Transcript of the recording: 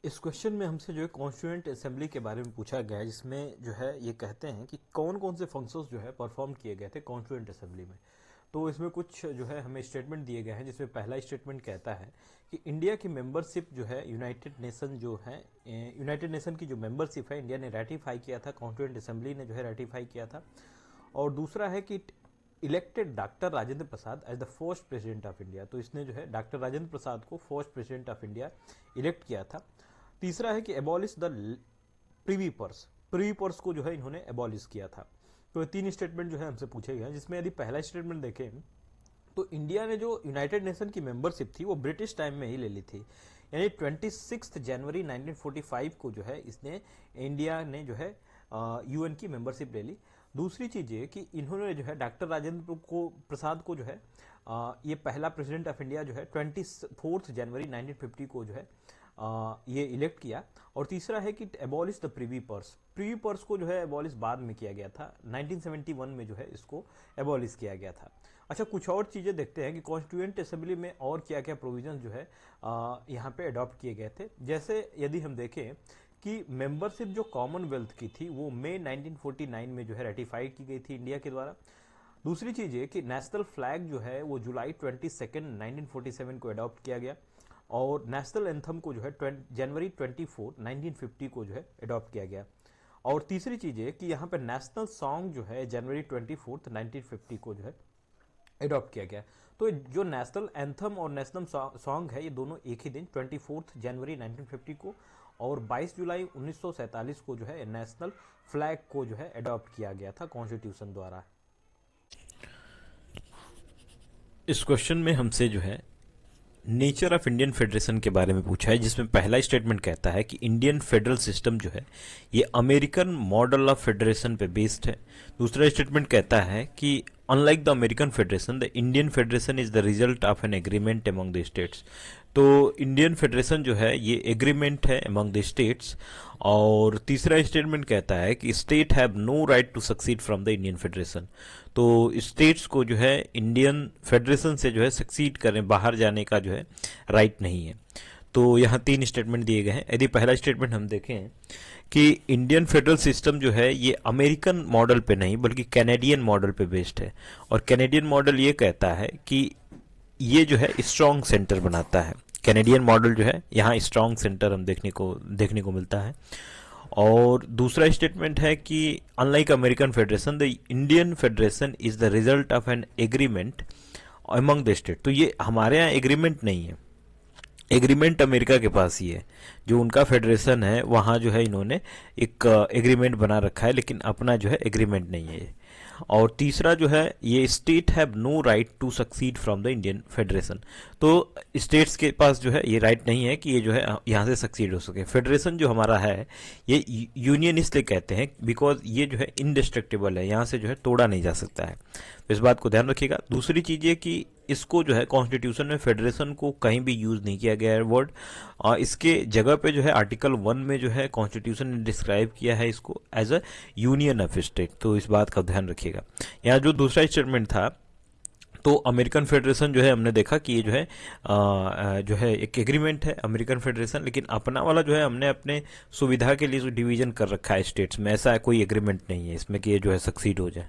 इस क्वेश्चन में हमसे जो है कॉन्स्टिट्यूएंट असेंबली के बारे में पूछा गया है, जिसमें जो है ये कहते हैं कि कौन कौन से फंक्शंस जो है परफॉर्म किए गए थे कॉन्स्टिट्यूएंट असेंबली में। तो इसमें कुछ जो है हमें स्टेटमेंट दिए गए हैं, जिसमें पहला स्टेटमेंट कहता है कि इंडिया की मेंबरशिप जो है यूनाइटेड नेशन जो है, यूनाइटेड नेशन की जो मेंबरशिप है इंडिया ने रेटिफाई किया था, कॉन्स्टिट्यूएंट असेंबली ने जो है रेटिफाई किया था। और दूसरा है कि elected doctor Rajendra Prasad as the first president of India, तो इसने जो है डॉक्टर राजेंद्र प्रसाद को first president of India elect किया था। तीसरा है कि abolish the privy purse, privy purse को जो है इन्होंने एबॉलिश किया था। तो ये तीन स्टेटमेंट जो है हमसे पूछे गए हैं, जिसमें यदि पहला स्टेटमेंट देखें तो इंडिया ने जो यूनाइटेड नेशन की मेंबरशिप थी वो ब्रिटिश टाइम में ही ले ली थी, यानी 26 जनवरी 1945 को जो है इसने इंडिया ने जो है यूएन की मेंबरशिप ले ली। दूसरी चीज ये कि इन्होंने जो है डॉक्टर राजेंद्र को प्रसाद को जो है ये पहला प्रेसिडेंट ऑफ इंडिया जो है 24 जनवरी 1950 को जो है ये इलेक्ट किया। और तीसरा है कि abolish the privy purse, privy purse को जो है एबॉलिश बाद में किया गया था, 1971 में जो है इसको एबॉलिश किया गया था। अच्छा, कुछ और चीजें देखते हैं कि कॉन्स्टिट्यूएंट असेंबली में और क्या क्या प्रोविजन जो है यहाँ पे अडॉप्ट किए गए थे। जैसे यदि हम देखें कि मेंबरशिप जो कॉमनवेल्थ की थी वो मई 1949 में जो है रेटिफाइड की गई थी इंडिया के द्वारा। दूसरी चीज ये कि नेशनल फ्लैग जो है वो जुलाई 22 1947 को अडॉप्ट किया गया, और नेशनल एंथम को जो है जनवरी 24 1950 को जो है अडॉप्ट किया गया। और तीसरी चीज है कि यहाँ पे नेशनल सॉन्ग जो है जनवरी 24 1950 को जो है अडॉप्ट किया गया। तो जो नेशनल एंथम और नेशनल सॉन्ग है ये दोनों एक ही दिन 24 जनवरी 1950 को और 22 जुलाई 1947 को जो है नेशनल फ्लैग को जो है अडॉप्ट किया गया था कॉन्स्टिट्यूशन द्वारा। इस क्वेश्चन में हमसे जो है नेचर ऑफ इंडियन फेडरेशन के बारे में पूछा है, जिसमें पहला स्टेटमेंट कहता है कि इंडियन फेडरल सिस्टम जो है ये अमेरिकन मॉडल ऑफ फेडरेशन पे बेस्ड है। दूसरा स्टेटमेंट कहता है कि unlike the American federation the Indian federation is the result of an agreement among the states. तो इंडियन फेडरेशन जो है ये एग्रीमेंट है अमंग द स्टेट्स। और तीसरा स्टेटमेंट कहता है कि state have no right to secede from the Indian federation. तो स्टेट्स को जो है इंडियन फेडरेशन से जो है सक्सीड करें, बाहर जाने का जो है राइट नहीं है। तो यहाँ तीन स्टेटमेंट दिए गए हैं। यदि पहला स्टेटमेंट हम देखें कि इंडियन फेडरल सिस्टम जो है ये अमेरिकन मॉडल पे नहीं बल्कि कैनेडियन मॉडल पे बेस्ड है, और कैनेडियन मॉडल ये कहता है कि ये जो है स्ट्रॉन्ग सेंटर बनाता है। कैनेडियन मॉडल जो है यहाँ स्ट्रॉन्ग सेंटर हम देखने को मिलता है। और दूसरा स्टेटमेंट है कि unlike American federation the Indian federation is the result of an agreement among the state. तो ये हमारे यहाँ एग्रीमेंट नहीं है, एग्रीमेंट अमेरिका के पास ही है। जो उनका फेडरेशन है वहाँ जो है इन्होंने एक एग्रीमेंट बना रखा है, लेकिन अपना जो है एग्रीमेंट नहीं है। और तीसरा जो है ये state have no right to secede from the Indian federation. तो स्टेट्स के पास जो है ये राइट नहीं है कि ये जो है यहाँ से सक्सीड हो सके। फेडरेशन जो हमारा है ये यूनियन इसलिए कहते हैं बिकॉज ये जो है इनडिस्ट्रक्टिबल है, यहाँ से जो है तोड़ा नहीं जा सकता है। तो इस बात को ध्यान रखिएगा। दूसरी चीज ये कि इसको जो है कॉन्स्टिट्यूशन में फेडरेशन को कहीं भी यूज नहीं किया गया है वर्ड। इसके जगह पे जो है आर्टिकल 1 में जो है कॉन्स्टिट्यूशन ने डिस्क्राइब किया है इसको as a union of state. तो इस बात का ध्यान रखिएगा। यहाँ जो दूसरा स्टेटमेंट था तो अमेरिकन फेडरेशन जो है हमने देखा कि ये जो है एक एग्रीमेंट है अमेरिकन फेडरेशन, लेकिन अपना वाला जो है हमने अपने सुविधा के लिए जो डिवीजन कर रखा है स्टेट्स में, ऐसा कोई एग्रीमेंट नहीं है इसमें कि ये जो है सक्सीड हो जाए।